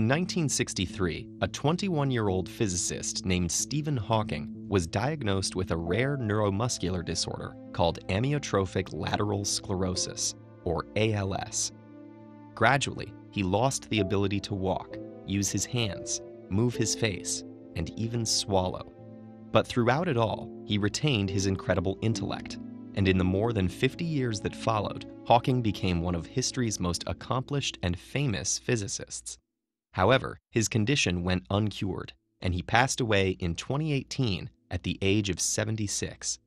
In 1963, a 21-year-old physicist named Stephen Hawking was diagnosed with a rare neuromuscular disorder called Amyotrophic Lateral Sclerosis, or ALS. Gradually, he lost the ability to walk, use his hands, move his face, and even swallow. But throughout it all, he retained his incredible intellect, and in the more than 50 years that followed, Hawking became one of history's most accomplished and famous physicists. However, his condition went uncured, and he passed away in 2018 at the age of 76.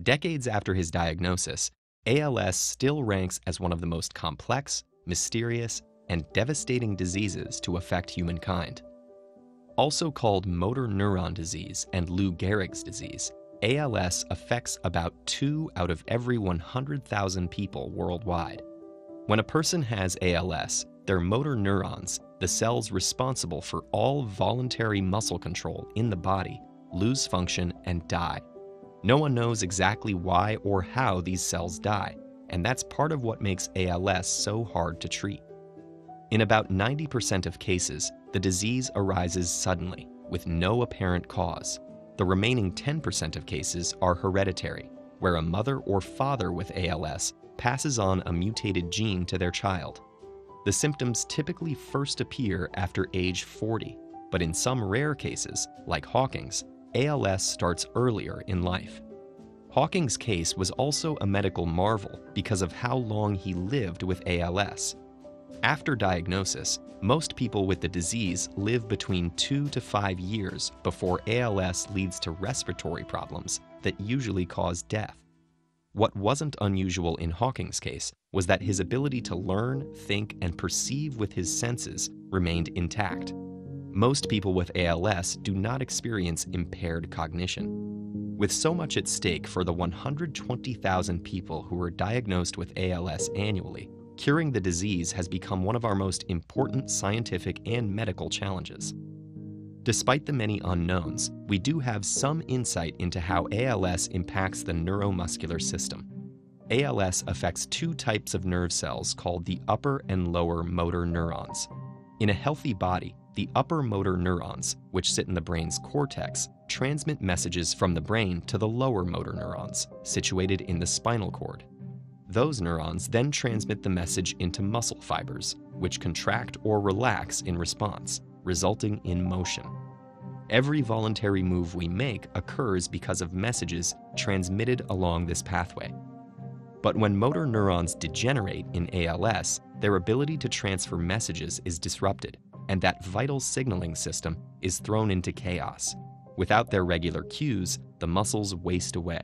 Decades after his diagnosis, ALS still ranks as one of the most complex, mysterious, and devastating diseases to affect humankind. Also called motor neuron disease and Lou Gehrig's disease, ALS affects about 2 out of every 100,000 people worldwide. When a person has ALS, their motor neurons, the cells responsible for all voluntary muscle control in the body, lose function and die. No one knows exactly why or how these cells die, and that's part of what makes ALS so hard to treat. In about 90% of cases, the disease arises suddenly, with no apparent cause. The remaining 10% of cases are hereditary, where a mother or father with ALS passes on a mutated gene to their child. The symptoms typically first appear after age 40, but in some rare cases, like Hawking's, ALS starts earlier in life. Hawking's case was also a medical marvel because of how long he lived with ALS. After diagnosis, most people with the disease live between 2 to 5 years before ALS leads to respiratory problems that usually cause death. What wasn't unusual in Hawking's case was that his ability to learn, think, and perceive with his senses remained intact. Most people with ALS do not experience impaired cognition. With so much at stake for the 120,000 people who are diagnosed with ALS annually, curing the disease has become one of our most important scientific and medical challenges. Despite the many unknowns, we do have some insight into how ALS impacts the neuromuscular system. ALS affects 2 types of nerve cells called the upper and lower motor neurons. In a healthy body, the upper motor neurons, which sit in the brain's cortex, transmit messages from the brain to the lower motor neurons, situated in the spinal cord. Those neurons then transmit the message into muscle fibers, which contract or relax in response, resulting in motion. Every voluntary move we make occurs because of messages transmitted along this pathway. But when motor neurons degenerate in ALS, their ability to transfer messages is disrupted, and that vital signaling system is thrown into chaos. Without their regular cues, the muscles waste away.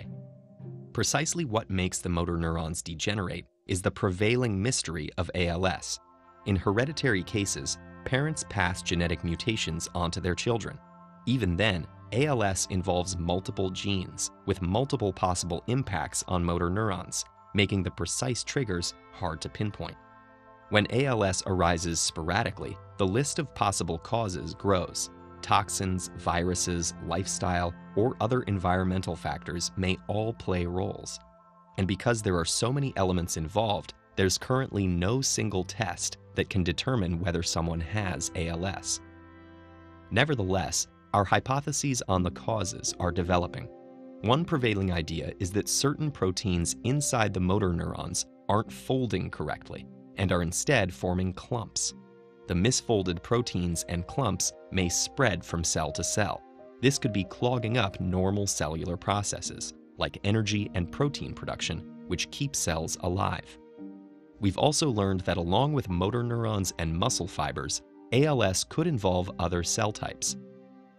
Precisely what makes the motor neurons degenerate is the prevailing mystery of ALS. In hereditary cases, parents pass genetic mutations onto their children. Even then, ALS involves multiple genes, with multiple possible impacts on motor neurons, making the precise triggers hard to pinpoint. When ALS arises sporadically, the list of possible causes grows. Toxins, viruses, lifestyle, or other environmental factors may all play roles. And because there are so many elements involved, there's currently no single test that can determine whether someone has ALS. Nevertheless, our hypotheses on the causes are developing. One prevailing idea is that certain proteins inside the motor neurons aren't folding correctly and are instead forming clumps. The misfolded proteins and clumps may spread from cell to cell. This could be clogging up normal cellular processes, like energy and protein production, which keep cells alive. We've also learned that along with motor neurons and muscle fibers, ALS could involve other cell types.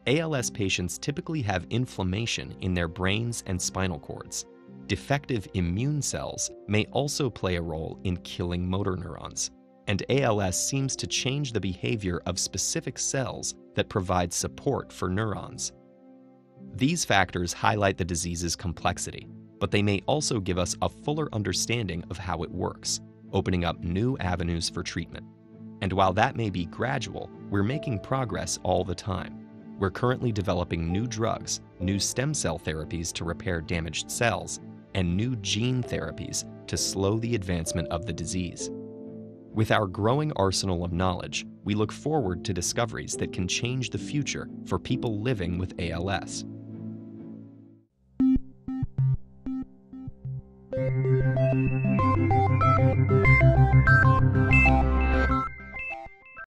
ALS patients typically have inflammation in their brains and spinal cords. Defective immune cells may also play a role in killing motor neurons, and ALS seems to change the behavior of specific cells that provide support for neurons. These factors highlight the disease's complexity, but they may also give us a fuller understanding of how it works, opening up new avenues for treatment. And while that may be gradual, we're making progress all the time. We're currently developing new drugs, new stem cell therapies to repair damaged cells, and new gene therapies to slow the advancement of the disease. With our growing arsenal of knowledge, we look forward to discoveries that can change the future for people living with ALS.